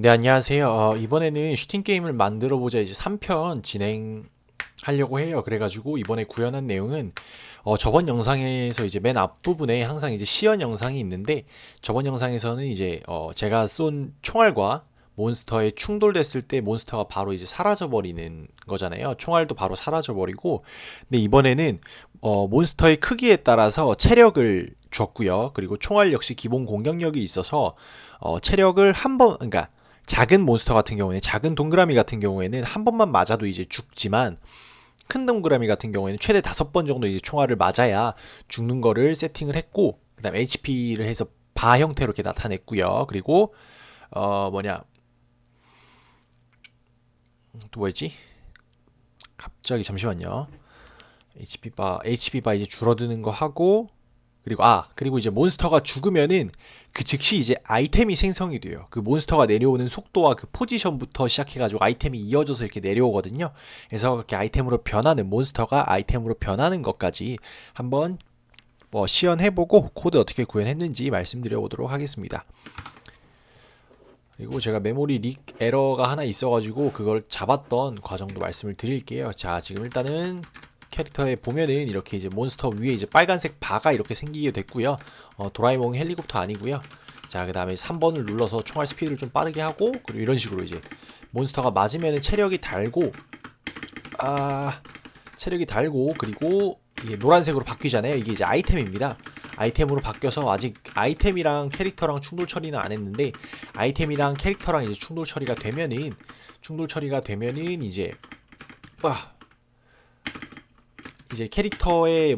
네, 안녕하세요. 이번에는 슈팅 게임을 만들어 보자 이제 3편 진행하려고 해요. 그래가지고 이번에 구현한 내용은 저번 영상에서 이제 맨 앞부분에 항상 이제 시연 영상이 있는데 저번 영상에서는 이제 제가 쏜 총알과 몬스터에 충돌됐을 때 몬스터가 바로 이제 사라져 버리는 거잖아요. 총알도 바로 사라져 버리고, 근데 이번에는 몬스터의 크기에 따라서 체력을 줬고요. 그리고 총알 역시 기본 공격력이 있어서 체력을 한 번, 그러니까 작은 몬스터 같은 경우에는, 작은 동그라미 같은 경우에는 한 번만 맞아도 이제 죽지만, 큰 동그라미 같은 경우에는 최대 5번 정도 이제 총알을 맞아야 죽는 거를 세팅을 했고, 그다음 HP를 해서 바 형태로 이렇게 나타냈고요. 그리고 뭐냐, 또 뭐였지? 갑자기 잠시만요. HP 바 이제 줄어드는 거 하고, 그리고 이제 몬스터가 죽으면은 그 즉시 이제 아이템이 생성이 돼요. 그 몬스터가 내려오는 속도와 그 포지션부터 시작해가지고 아이템이 이어져서 이렇게 내려오거든요. 그래서 그렇게 아이템으로 변하는, 몬스터가 아이템으로 변하는 것까지 한번 시연해보고 코드 어떻게 구현했는지 말씀드려 보도록 하겠습니다. 그리고 제가 메모리 릭 에러가 하나 있어가지고 그걸 잡았던 과정도 말씀을 드릴게요. 자, 지금 일단은 캐릭터에 보면은 이렇게 이제 몬스터 위에 이제 빨간색 바가 이렇게 생기게 됐고요. 도라에몽 헬리콥터 아니고요. 자, 그 다음에 3번을 눌러서 총알 스피드를 좀 빠르게 하고, 그리고 이런 식으로 이제 몬스터가 맞으면은 체력이 달고, 아, 체력이 달고, 그리고 이게 노란색으로 바뀌잖아요. 이게 이제 아이템입니다. 아이템으로 바뀌어서 아직 아이템이랑 캐릭터랑 충돌 처리는 안 했는데, 아이템이랑 캐릭터랑 이제 충돌 처리가 되면은 와 이제 캐릭터의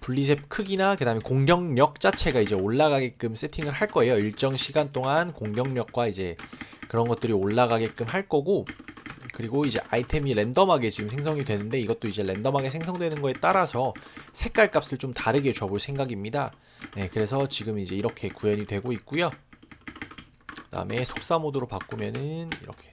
분리색 크기나 그다음에 공격력 자체가 이제 올라가게끔 세팅을 할 거예요. 일정 시간 동안 공격력과 이제 그런 것들이 올라가게끔 할 거고, 그리고 이제 아이템이 랜덤하게 지금 생성이 되는데 이것도 이제 랜덤하게 생성되는 거에 따라서 색깔 값을 좀 다르게 줘볼 생각입니다. 네, 그래서 지금 이제 이렇게 구현이 되고 있고요. 그다음에 속사 모드로 바꾸면은 이렇게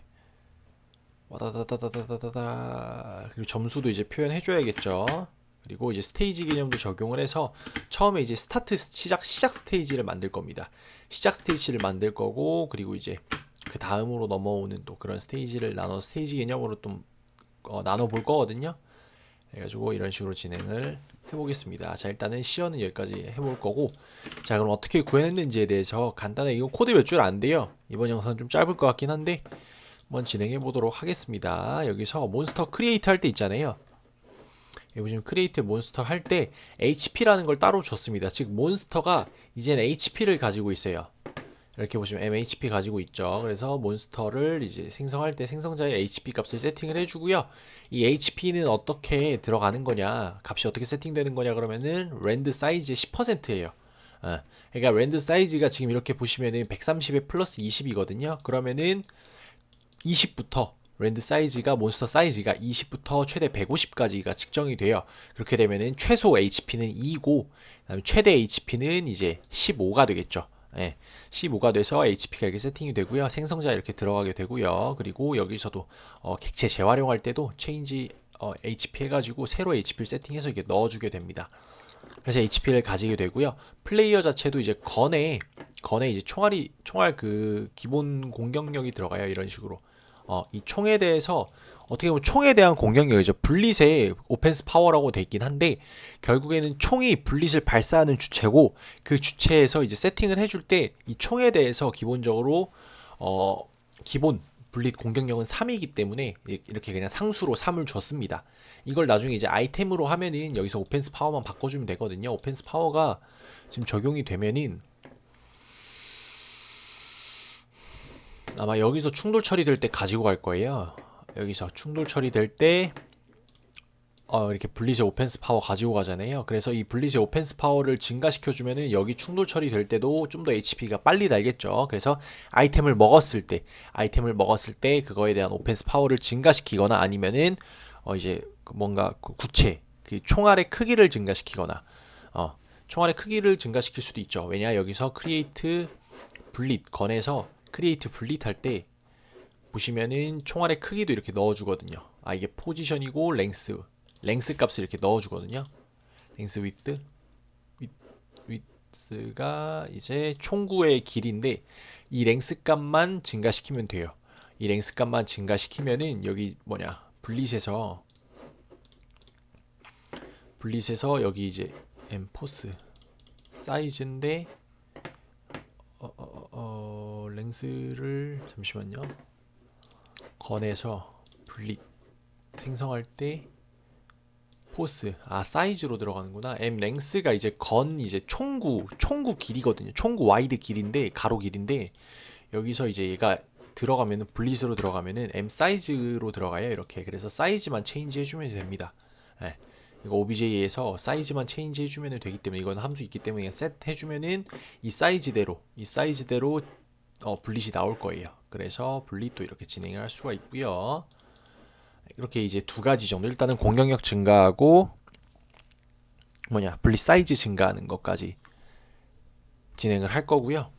와다다다다다다다, 그리고 점수도 이제 표현해줘야겠죠. 그리고 이제 스테이지 개념도 적용을 해서 처음에 이제 시작 스테이지를 만들 겁니다. 시작 스테이지를 만들 거고, 그리고 이제 그 다음으로 넘어오는 또 그런 스테이지를 스테이지 개념으로 좀 나눠 볼 거거든요. 그래가지고 이런 식으로 진행을 해보겠습니다. 자, 일단은 시연은 여기까지 해볼 거고, 자, 그럼 어떻게 구현했는지에 대해서 간단하게, 이거 코드 몇 줄 안 돼요. 이번 영상 좀 짧을 것 같긴 한데 한번 진행해 보도록 하겠습니다. 여기서 몬스터 크리에이트 할 때 있잖아요. 여기 보시면 크리에이트 몬스터 할 때 HP라는 걸 따로 줬습니다. 즉 몬스터가 이제는 HP를 가지고 있어요. 이렇게 보시면 MHP 가지고 있죠. 그래서 몬스터를 이제 생성할 때 생성자의 HP 값을 세팅을 해주고요. 이 HP는 어떻게 들어가는 거냐, 값이 어떻게 세팅되는 거냐 그러면은 랜드 사이즈의 10%예요. 그러니까 랜드 사이즈가 지금 이렇게 보시면은 130에 플러스 20이거든요. 그러면은 20부터 랜드 사이즈가, 몬스터 사이즈가 20부터 최대 150까지가 측정이 돼요. 그렇게 되면은 최소 HP는 2고, 그다음에 최대 HP는 이제 15가 되겠죠. 예, 15가 돼서 HP가 이렇게 세팅이 되고요. 생성자 이렇게 들어가게 되고요. 그리고 여기서도 객체 재활용할 때도 체인지 HP 해가지고 새로 HP를 세팅해서 이렇게 넣어주게 됩니다. 그래서 HP를 가지게 되고요. 플레이어 자체도 이제 건에 이제 총알 그 기본 공격력이 들어가요. 이런 식으로. 이 총에 대해서 어떻게 보면 총에 대한 공격력이죠. 블릿의 오펜스 파워라고 돼 있긴 한데 결국에는 총이 블릿을 발사하는 주체고, 그 주체에서 이제 세팅을 해줄 때 이 총에 대해서 기본적으로 어 기본 블릿 공격력은 3이기 때문에 이렇게 그냥 상수로 3을 줬습니다. 이걸 나중에 이제 아이템으로 하면은 여기서 오펜스 파워만 바꿔주면 되거든요. 오펜스 파워가 지금 적용이 되면은 아마 여기서 충돌 처리될 때 가지고 갈 거예요. 여기서 충돌 처리될 때 이렇게 블리즈 오펜스 파워 가지고 가잖아요. 그래서 이 블리즈 오펜스 파워를 증가시켜 주면은 여기 충돌 처리될 때도 좀 더 HP가 빨리 달겠죠. 그래서 아이템을 먹었을 때 그거에 대한 오펜스 파워를 증가시키거나, 아니면은 이제 뭔가 그 총알의 크기를 증가시키거나, 어 총알의 크기를 증가시킬 수도 있죠. 왜냐, 여기서 크리에이트 블릿 건에서 크리에이트 블릿 할 때 보시면은 총알의 크기도 이렇게 넣어주거든요. 이게 포지션이고 랭스 값을 이렇게 넣어주거든요. 랭스 위드 랭스가 이제 총구의 길이인데 이 랭스 값만 증가시키면 돼요. 이 랭스 값만 증가시키면은 여기 뭐냐 분릿에서 여기 이제 엠포스 사이즈인데 랭스를 잠시만요. 건에서 분릿 생성할 때 포스 사이즈로 들어가는구나. M 랭스가 이제 건 이제 총구 길이거든요. 총구 와이드 길인데 가로 길인데 여기서 이제 얘가 들어가면은 분릿으로 들어가면은 M 사이즈로 들어가요. 이렇게. 그래서 사이즈만 체인지 해주면 됩니다. 예. 이거 OBJ에서 사이즈만 체인지 해주면 되기 때문에 이건 함수 있기 때문에 그냥 셋 해주면은 이 사이즈대로 분릿이 나올 거예요. 그래서 분릿도 이렇게 진행을 할 수가 있고요. 이렇게 이제 두 가지 정도 일단은 공격력 증가하고 분릿 사이즈 증가하는 것까지 진행을 할 거고요.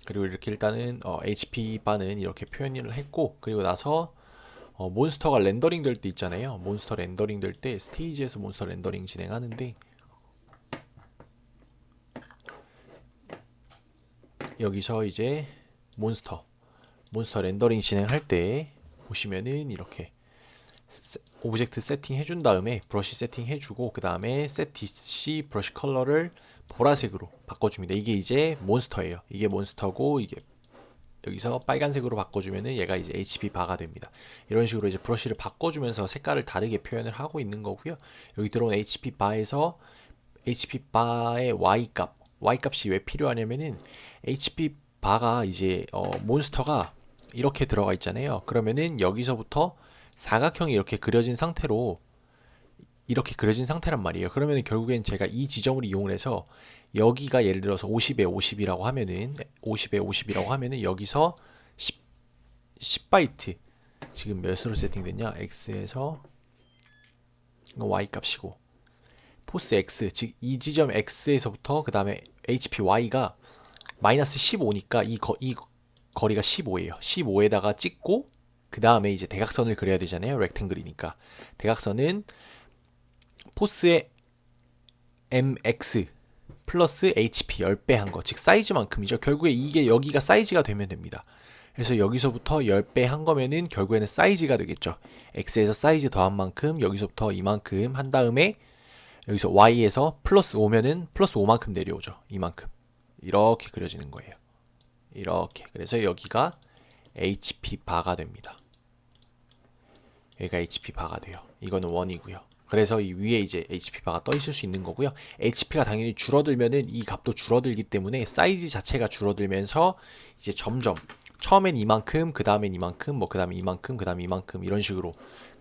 그리고 이렇게 일단은 HP 바는 이렇게 표현을 했고 그리고 나서 몬스터가 렌더링 될 때 있잖아요. 몬스터 렌더링 될 때 스테이지에서 몬스터 렌더링 진행하는데 여기서 이제 몬스터 렌더링 진행할 때 보시면은 이렇게 오브젝트 세팅 해준 다음에 브러쉬 세팅 해주고 그 다음에 set DC 브러쉬 컬러를 보라색으로 바꿔줍니다. 이게 이제 몬스터예요. 이게 몬스터고 이게 여기서 빨간색으로 바꿔주면은 얘가 이제 HP 바가 됩니다. 이런 식으로 이제 브러쉬를 바꿔주면서 색깔을 다르게 표현을 하고 있는 거고요. 여기 들어온 HP 바에서 HP 바의 Y 값이 왜 필요하냐면은 HP 바가 이제 몬스터가 이렇게 들어가 있잖아요. 그러면은 여기서부터 사각형이 이렇게 그려진 상태란 말이에요. 그러면 결국엔 제가 이 지점을 이용해서 여기가 예를 들어서 50에 50이라고 하면은 여기서 10바이트 지금 몇으로 세팅됐냐? X에서 Y 값이고 포스 X 즉 이 지점 X에서부터 그 다음에 HP Y가 마이너스 15니까 이 거리가 15예요. 15에다가 찍고 그 다음에 이제 대각선을 그려야 되잖아요. 렉탱글이니까 대각선은 포스의 MX 플러스 HP 10배 한 거, 즉 사이즈만큼이죠. 결국에 이게 여기가 사이즈가 되면 됩니다. 그래서 여기서부터 10배 한 거면은 결국에는 사이즈가 되겠죠. X에서 사이즈 더한 만큼 여기서부터 이만큼 한 다음에 여기서 Y에서 플러스 5면은 플러스 5만큼 내려오죠. 이만큼. 이렇게 그려지는 거예요. 이렇게. 그래서 여기가 HP 바가 됩니다. 여기가 HP 바가 돼요. 이거는 원이고요. 그래서 이 위에 이제 HP 바가 떠 있을 수 있는 거고요. HP가 당연히 줄어들면은 이 값도 줄어들기 때문에 사이즈 자체가 줄어들면서 이제 점점 처음엔 이만큼, 그 다음엔 이만큼, 그 다음에 이만큼, 그 다음에 이만큼 이런 식으로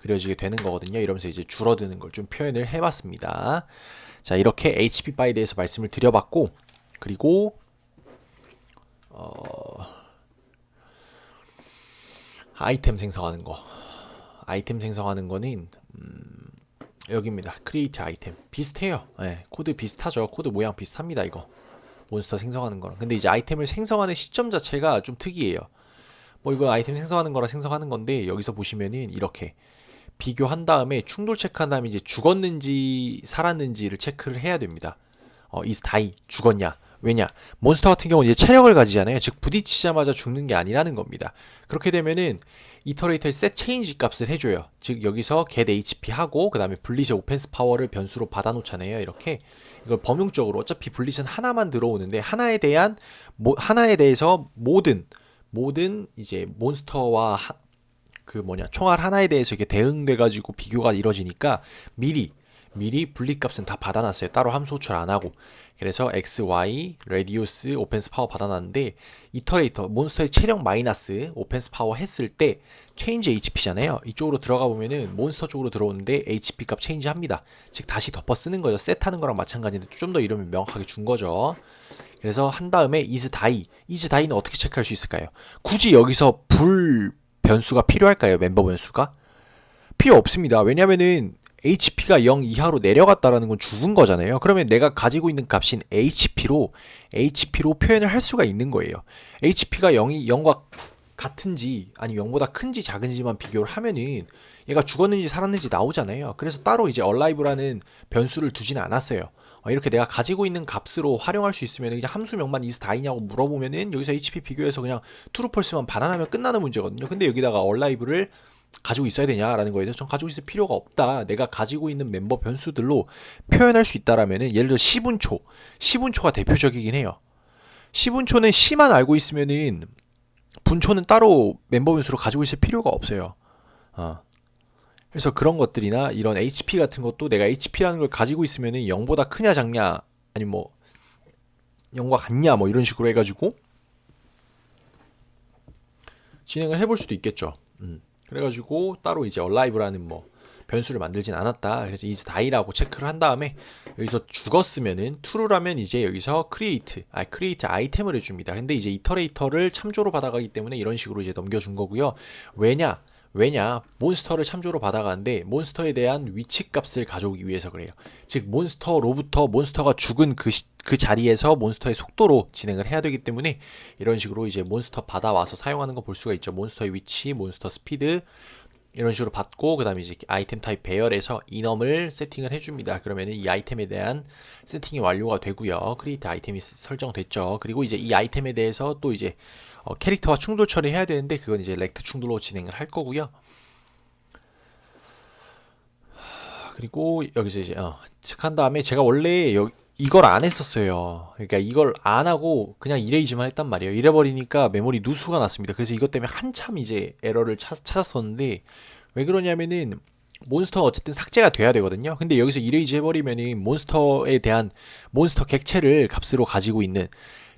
그려지게 되는 거거든요. 이러면서 이제 줄어드는 걸 좀 표현을 해봤습니다. 자, 이렇게 HP 바에 대해서 말씀을 드려봤고, 그리고 아이템 생성하는 거는 여기입니다. 크리에이트 아이템 비슷해요. 네, 코드 비슷하죠. 코드 모양 비슷합니다. 이거 몬스터 생성하는 거랑. 근데 이제 아이템을 생성하는 시점 자체가 좀 특이해요. 뭐 이건 아이템 생성하는 거라 생성하는 건데 여기서 보시면은 이렇게 비교한 다음에 충돌 체크한 다음에 이제 죽었는지 살았는지를 체크를 해야 됩니다. is die 죽었냐? 왜냐? 몬스터 같은 경우는 이제 체력을 가지잖아요. 즉 부딪히자마자 죽는 게 아니라는 겁니다. 그렇게 되면은 이터레이터의 set change 값을 해줘요. 즉 여기서 get HP 하고 그 다음에 분릿의 오펜스 파워를 변수로 받아놓잖아요. 이렇게 이걸 범용적으로 어차피 분릿은 하나만 들어오는데 하나에 대해서 모든 이제 몬스터와 총알 하나에 대해서 이렇게 대응돼 가지고 비교가 이루어지니까 미리 분릿 값은 다 받아놨어요. 따로 함수 호출 안 하고. 그래서 x, y, 레디우스, 오펜스 파워 받아놨는데 이터레이터 몬스터의 체력 마이너스 오펜스 파워 했을 때 체인지 HP잖아요. 이쪽으로 들어가 보면은 몬스터 쪽으로 들어오는데 HP 값 체인지 합니다. 즉 다시 덮어 쓰는 거죠. 셋하는 거랑 마찬가지인데 좀 더 이름을 명확하게 준 거죠. 그래서 한 다음에 is die는 어떻게 체크할 수 있을까요? 굳이 여기서 불 변수가 필요할까요? 멤버 변수가? 필요 없습니다. 왜냐면은 HP가 0 이하로 내려갔다라는 건 죽은 거잖아요. 그러면 내가 가지고 있는 값인 HP로 표현을 할 수가 있는 거예요. HP가 0과 같은지 아니면 0보다 큰지 작은지만 비교를 하면은 얘가 죽었는지 살았는지 나오잖아요. 그래서 따로 이제 alive라는 변수를 두지는 않았어요. 이렇게 내가 가지고 있는 값으로 활용할 수 있으면 그냥 함수명만 is die냐고 물어보면은 여기서 HP 비교해서 그냥 true false만 반환하면 끝나는 문제거든요. 근데 여기다가 alive를 가지고 있어야 되냐라는 거에 대해서 전 가지고 있을 필요가 없다. 내가 가지고 있는 멤버 변수들로 표현할 수 있다라면은 예를 들어 10운초, 10운초가 대표적이긴 해요. 10운초는 C만 알고 있으면은 분초는 따로 멤버 변수로 가지고 있을 필요가 없어요. 그래서 그런 것들이나 이런 HP 같은 것도 내가 HP라는 걸 가지고 있으면은 0보다 크냐 작냐 아니면 뭐 0과 같냐 뭐 이런 식으로 해가지고 진행을 해볼 수도 있겠죠. 그래가지고 따로 이제 alive라는 뭐 변수를 만들진 않았다. 그래서 is die라고 체크를 한 다음에 여기서 죽었으면은 true라면 이제 여기서 create 아이템을 해줍니다. 근데 이제 이터레이터를 참조로 받아가기 때문에 이런 식으로 이제 넘겨준 거고요. 왜냐 몬스터를 참조로 받아가는데 몬스터에 대한 위치 값을 가져오기 위해서 그래요. 즉 몬스터로부터 몬스터가 죽은 그 자리에서 몬스터의 속도로 진행을 해야 되기 때문에 이런 식으로 이제 몬스터 받아와서 사용하는 거 볼 수가 있죠. 몬스터의 위치, 몬스터 스피드 이런 식으로 받고 그 다음에 이제 아이템 타입 배열에서 인엄을 세팅을 해줍니다. 그러면은 이 아이템에 대한 세팅이 완료가 되고요. 크리에이트 아이템이 설정됐죠. 그리고 이제 이 아이템에 대해서 또 이제 캐릭터와 충돌 처리해야 되는데 그건 이제 렉트 충돌로 진행을 할 거고요. 그리고 여기서 이제 체크한 다음에 제가 원래 이걸 안 했었어요. 그러니까 이걸 안 하고 그냥 이레이즈만 했단 말이에요. 이래버리니까 메모리 누수가 났습니다. 그래서 이것 때문에 한참 이제 에러를 찾았었는데 왜 그러냐면은 몬스터가 어쨌든 삭제가 돼야 되거든요. 근데 여기서 이레이즈 해버리면은 몬스터에 대한 몬스터 객체를 값으로 가지고 있는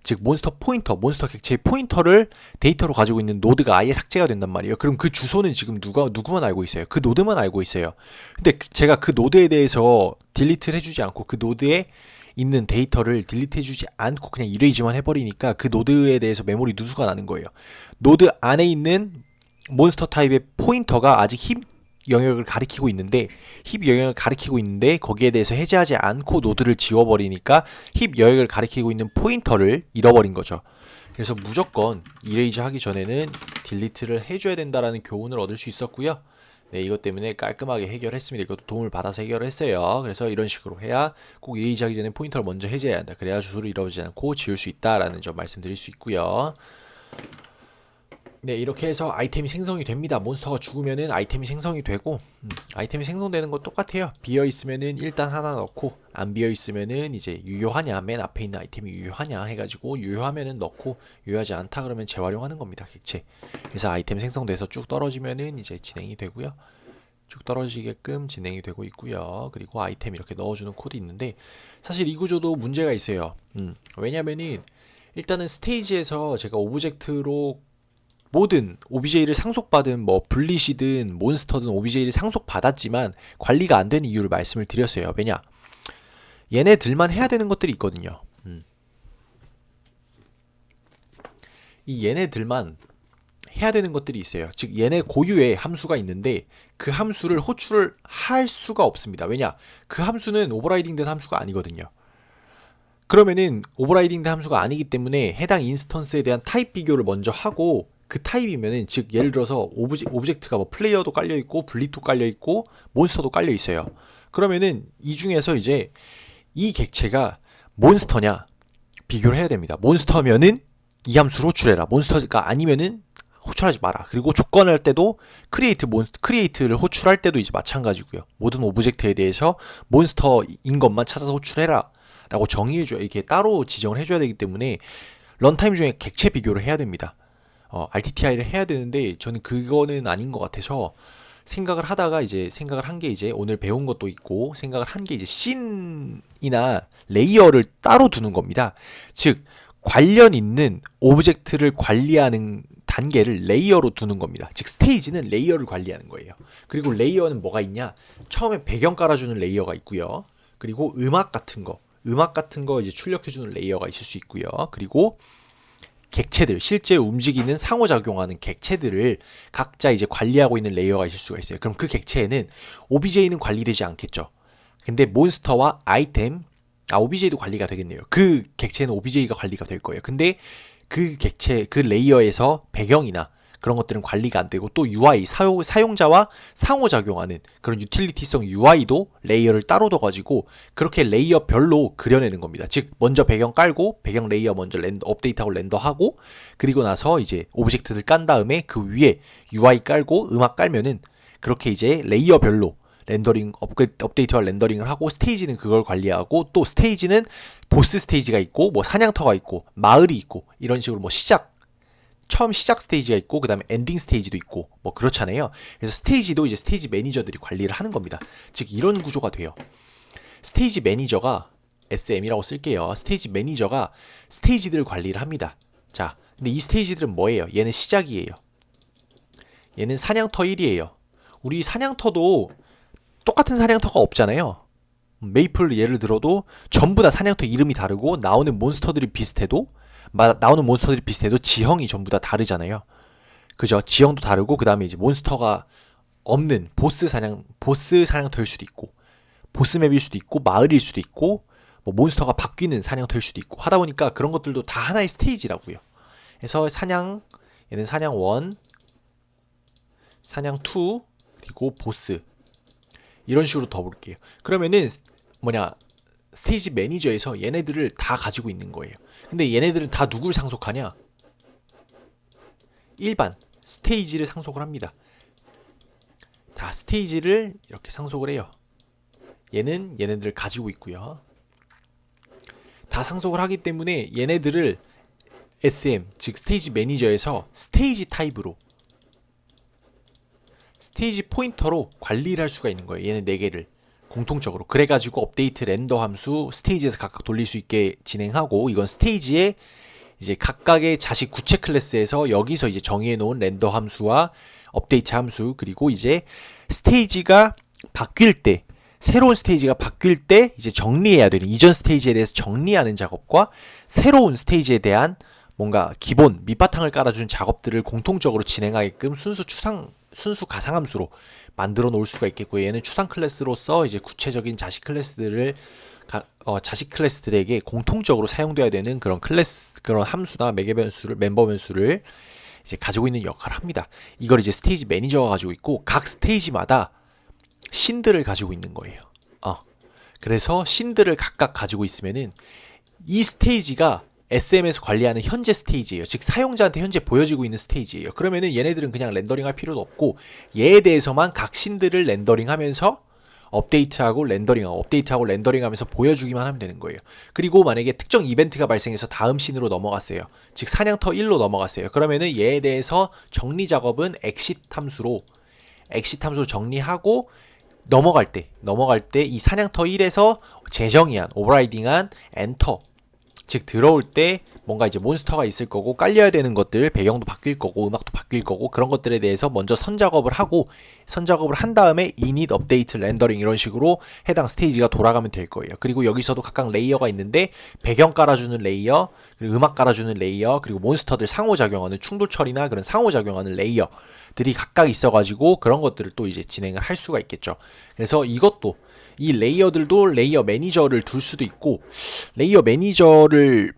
즉 몬스터 포인터, 몬스터 객체의 포인터를 데이터로 가지고 있는 노드가 아예 삭제가 된단 말이에요. 그럼 그 주소는 지금 누구만 알고 있어요? 그 노드만 알고 있어요. 근데 제가 그 노드에 대해서 딜리트를 해주지 않고 그 노드에 있는 데이터를 딜리트 해주지 않고 그냥 이레이즈만 해버리니까 그 노드에 대해서 메모리 누수가 나는 거예요. 노드 안에 있는 몬스터 타입의 포인터가 아직 힙 영역을 가리키고 있는데 거기에 대해서 해제하지 않고 노드를 지워버리니까 힙 영역을 가리키고 있는 포인터를 잃어버린 거죠. 그래서 무조건 이레이즈 하기 전에는 딜리트를 해줘야 된다라는 교훈을 얻을 수 있었고요. 네, 이것 때문에 깔끔하게 해결했습니다. 이것도 도움을 받아서 해결을 했어요. 그래서 이런 식으로 해야 꼭 이레이즈 하기 전에 포인터를 먼저 해제해야 한다. 그래야 주소를 잃어버리지 않고 지울 수 있다라는 점 말씀드릴 수 있고요. 네, 이렇게 해서 아이템이 생성이 됩니다. 몬스터가 죽으면은 아이템이 생성이 되고 아이템이 생성되는 거 똑같아요. 비어 있으면은 일단 하나 넣고 안 비어 있으면은 이제 유효하냐, 맨 앞에 있는 아이템이 유효하냐 해가지고 유효하면은 넣고 유효하지 않다 그러면 재활용하는 겁니다. 객체. 그래서 아이템 생성돼서 쭉 떨어지면은 이제 진행이 되고요. 쭉 떨어지게끔 진행이 되고 있고요. 그리고 아이템 이렇게 넣어주는 코드 있는데 사실 이 구조도 문제가 있어요. 왜냐면은 일단은 스테이지에서 제가 오브젝트로 모든 OBJ를 상속받은 뭐 블릿이든 몬스터든 OBJ를 상속받았지만 관리가 안 되는 이유를 말씀을 드렸어요. 왜냐? 얘네들만 해야 되는 것들이 있거든요. 이 얘네들만 해야 되는 것들이 있어요. 즉 얘네 고유의 함수가 있는데 그 함수를 호출을 할 수가 없습니다. 왜냐? 그 함수는 오버라이딩 된 함수가 아니거든요. 그러면은 오버라이딩 된 함수가 아니기 때문에 해당 인스턴스에 대한 타입 비교를 먼저 하고 그 타입이면은 즉 예를 들어서 오브젝트가 뭐 플레이어도 깔려 있고 블릿도 깔려 있고 몬스터도 깔려 있어요. 그러면은 이 중에서 이제 이 객체가 몬스터냐 비교를 해야 됩니다. 몬스터면은 이 함수를 호출해라. 몬스터가 아니면은 호출하지 마라. 그리고 조건할 때도 크리에이트를 호출할 때도 이제 마찬가지고요. 모든 오브젝트에 대해서 몬스터인 것만 찾아서 호출해라 라고 정의해줘야 이렇게 따로 지정을 해줘야 되기 때문에 런타임 중에 객체 비교를 해야 됩니다. RTTI를 해야 되는데 저는 그거는 아닌 것 같아서 생각을 하다가 이제 생각을 한 게 이제 오늘 배운 것도 있고 생각을 한 게 이제 씬이나 레이어를 따로 두는 겁니다. 즉 관련 있는 오브젝트를 관리하는 단계를 레이어로 두는 겁니다. 즉 스테이지는 레이어를 관리하는 거예요. 그리고 레이어는 뭐가 있냐? 처음에 배경 깔아주는 레이어가 있고요. 그리고 음악 같은 거 이제 출력해주는 레이어가 있을 수 있고요. 그리고 객체들, 실제 움직이는 상호작용하는 객체들을 각자 이제 관리하고 있는 레이어가 있을 수가 있어요. 그럼 그 객체에는 OBJ는 관리되지 않겠죠. 근데 몬스터와 아이템, OBJ도 관리가 되겠네요. 그 객체는 OBJ가 관리가 될 거예요. 근데 그 객체, 그 레이어에서 배경이나 그런 것들은 관리가 안 되고, 또 UI 사용자와 상호작용하는 그런 유틸리티성 UI도 레이어를 따로 둬가지고 그렇게 레이어별로 그려내는 겁니다. 즉 먼저 배경 깔고 배경 레이어 먼저 업데이트하고 렌더하고, 그리고 나서 이제 오브젝트들 깐 다음에 그 위에 UI 깔고 음악 깔면은 그렇게 이제 레이어별로 렌더링 업데이트와 렌더링을 하고, 스테이지는 그걸 관리하고, 또 스테이지는 보스 스테이지가 있고 뭐 사냥터가 있고 마을이 있고 이런 식으로 뭐 처음 시작 스테이지가 있고 그 다음에 엔딩 스테이지도 있고 뭐 그렇잖아요. 그래서 스테이지도 이제 스테이지 매니저들이 관리를 하는 겁니다. 즉 이런 구조가 돼요. 스테이지 매니저가 SM이라고 쓸게요. 스테이지 매니저가 스테이지들을 관리를 합니다. 자, 근데 이 스테이지들은 뭐예요? 얘는 시작이에요. 얘는 사냥터 1이에요. 우리 사냥터도 똑같은 사냥터가 없잖아요. 메이플 예를 들어도 전부 다 사냥터 이름이 다르고 나오는 몬스터들이 비슷해도 지형이 전부 다 다르잖아요. 그죠? 지형도 다르고 그 다음에 이제 몬스터가 없는 보스 사냥터일 수도 있고 보스 맵일 수도 있고 마을일 수도 있고 뭐 몬스터가 바뀌는 사냥터일 수도 있고 하다 보니까 그런 것들도 다 하나의 스테이지라고요. 그래서 얘는 사냥 1, 사냥 2, 그리고 보스 이런 식으로 더 볼게요. 그러면은 스테이지 매니저에서 얘네들을 다 가지고 있는 거예요. 근데 얘네들은 다 누굴 상속하냐? 일반 스테이지를 상속을 합니다. 다 스테이지를 이렇게 상속을 해요. 얘는 얘네들을 가지고 있고요. 다 상속을 하기 때문에 얘네들을 SM, 즉 스테이지 매니저에서 스테이지 타입으로, 스테이지 포인터로 관리를 할 수가 있는 거예요. 얘네 4개를 공통적으로. 그래가지고 업데이트 렌더 함수 스테이지에서 각각 돌릴 수 있게 진행하고, 이건 스테이지의 이제 각각의 자식 구체 클래스에서 여기서 이제 정의해 놓은 렌더 함수와 업데이트 함수, 그리고 이제 스테이지가 바뀔 때, 새로운 스테이지가 바뀔 때 이제 정리해야 되는 이전 스테이지에 대해서 정리하는 작업과 새로운 스테이지에 대한 뭔가 기본 밑바탕을 깔아주는 작업들을 공통적으로 진행하게끔 순수 가상함수로 만들어 놓을 수가 있겠고요. 얘는 추상 클래스로서 이제 구체적인 자식 클래스들에게 공통적으로 사용돼야 되는 그런 함수나 멤버 변수를 이제 가지고 있는 역할을 합니다. 이걸 이제 스테이지 매니저가 가지고 있고, 각 스테이지마다 신들을 가지고 있는 거예요. 그래서 신들을 각각 가지고 있으면은 이 스테이지가 SM에서 관리하는 현재 스테이지예요. 즉 사용자한테 현재 보여지고 있는 스테이지예요. 그러면은 얘네들은 그냥 렌더링 할 필요도 없고 얘에 대해서만 각 신들을 렌더링하면서 업데이트하고 렌더링하면서 보여주기만 하면 되는 거예요. 그리고 만약에 특정 이벤트가 발생해서 다음 신으로 넘어갔어요. 즉 사냥터 1로 넘어갔어요. 그러면은 얘에 대해서 정리 작업은 엑싯 함수로 정리하고 넘어갈 때 이 사냥터 1에서 재정의한 오버라이딩한 엔터, 즉 들어올 때 뭔가 이제 몬스터가 있을 거고 깔려야 되는 것들, 배경도 바뀔 거고 음악도 바뀔 거고 그런 것들에 대해서 먼저 선작업을 한 다음에 init, 업데이트, 렌더링 이런 식으로 해당 스테이지가 돌아가면 될 거예요. 그리고 여기서도 각각 레이어가 있는데 배경 깔아주는 레이어, 그리고 음악 깔아주는 레이어, 그리고 몬스터들 상호작용하는 충돌 처리나 그런 상호작용하는 레이어들이 각각 있어가지고 그런 것들을 또 이제 진행을 할 수가 있겠죠. 그래서 이 레이어들도 레이어 매니저를 둘 수도 있고, 레이어 매니저를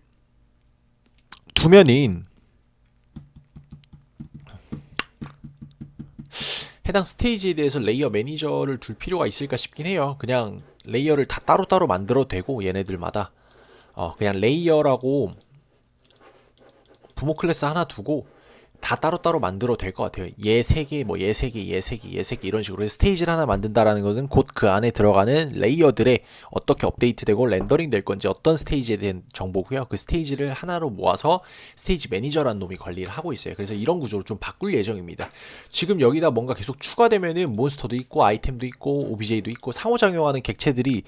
두면은 해당 스테이지에 대해서 레이어 매니저를 둘 필요가 있을까 싶긴 해요. 그냥 레이어를 다 따로따로 만들어도 되고 얘네들마다 그냥 레이어라고 부모 클래스 하나 두고 다 따로따로 만들어도 될 것 같아요. 얘 3개, 얘 3개, 얘 3개, 얘 3개 이런 식으로 스테이지를 하나 만든다라는 것은 곧 그 안에 들어가는 레이어들에 어떻게 업데이트되고 렌더링 될 건지 어떤 스테이지에 대한 정보고요. 그 스테이지를 하나로 모아서 스테이지 매니저라는 놈이 관리를 하고 있어요. 그래서 이런 구조로 좀 바꿀 예정입니다. 지금 여기다 뭔가 계속 추가되면은 몬스터도 있고 아이템도 있고 OBJ도 있고 상호작용하는 객체들이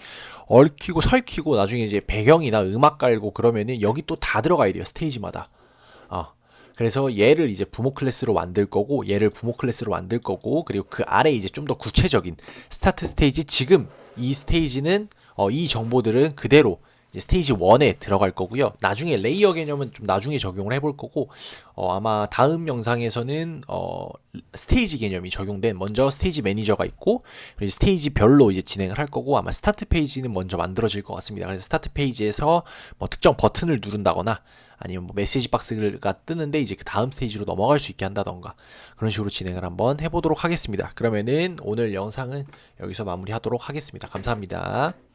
얽히고 설키고 나중에 이제 배경이나 음악 깔고 그러면은 여기 또 다 들어가야 돼요. 스테이지마다. 그래서 얘를 이제 부모 클래스로 만들 거고 그리고 그 아래 이제 좀 더 구체적인 스타트 스테이지, 지금 이 스테이지는 이 정보들은 그대로 이제 스테이지 1에 들어갈 거고요. 나중에 레이어 개념은 좀 나중에 적용을 해볼 거고, 아마 다음 영상에서는 스테이지 개념이 적용된 먼저 스테이지 매니저가 있고, 그리고 스테이지별로 이제 진행을 할 거고, 아마 스타트 페이지는 먼저 만들어질 것 같습니다. 그래서 스타트 페이지에서 뭐 특정 버튼을 누른다거나 아니면 뭐 메시지 박스가 뜨는데 이제 그 다음 스테이지로 넘어갈 수 있게 한다던가 그런 식으로 진행을 한번 해보도록 하겠습니다. 그러면은 오늘 영상은 여기서 마무리하도록 하겠습니다. 감사합니다.